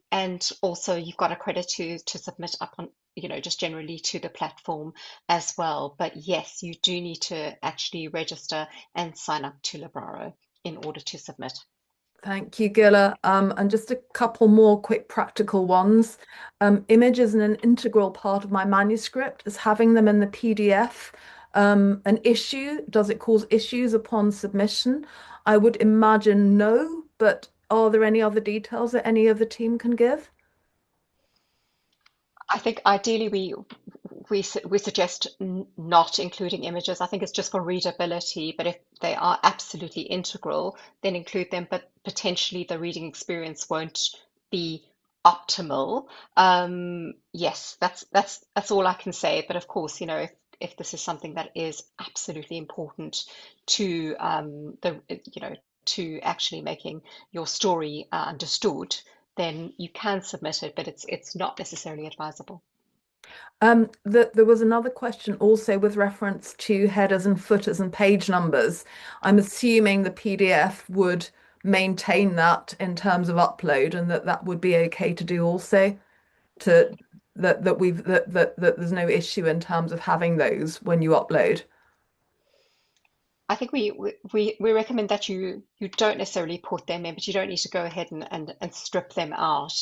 also you've got a credit to submit up on, just generally to the platform as well. But yes, you do need to actually register and sign up to Libraro in order to submit. Thank you, Gilla. And just a couple more quick practical ones. Images are an integral part of my manuscript. Is having them in the PDF an issue? Does it cause issues upon submission? I would imagine no, but are there any other details that any of the team can give? I think ideally we suggest not including images. I think it's just for readability, but if they are absolutely integral, then include them, but potentially the reading experience won't be optimal. Yes, that's all I can say. But of course, if this is something that is absolutely important to to actually making your story understood, then you can submit it, but it's not necessarily advisable. There was another question also with reference to headers and footers and page numbers. I'm assuming the PDF would maintain that in terms of upload, and that would be okay to do also, to that there's no issue in terms of having those when you upload. I think we recommend that you don't necessarily put them in, but you don't need to go ahead and strip them out.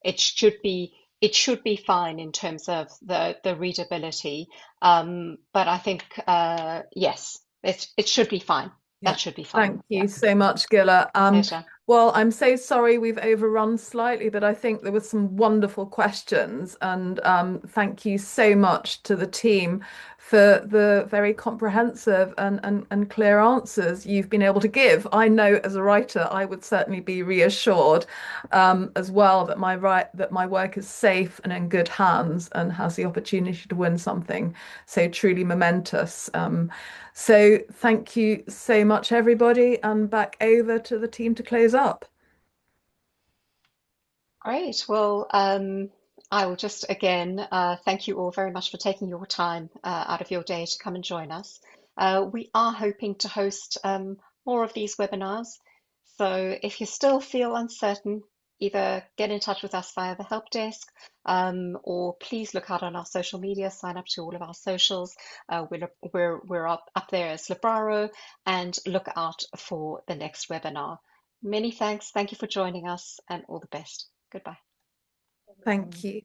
It should be fine in terms of the readability. But I think yes, it should be fine. Yeah. That should be fine. Thank you Yeah. so much, Gilla. Pleasure. Well, I'm so sorry we've overrun slightly, but I think there were some wonderful questions, and thank you so much to the team for the very comprehensive and clear answers you've been able to give. I know as a writer, I would certainly be reassured as well that my work is safe and in good hands and has the opportunity to win something so truly momentous. So thank you so much, everybody, and back over to the team to close up. Great. Well, I will just again thank you all very much for taking your time out of your day to come and join us. We are hoping to host more of these webinars. So if you still feel uncertain, either get in touch with us via the help desk, or please look out on our social media, sign up to all of our socials. We're up there as Libraro, and look out for the next webinar. Many thanks. Thank you for joining us, and all the best. Goodbye. Thank you.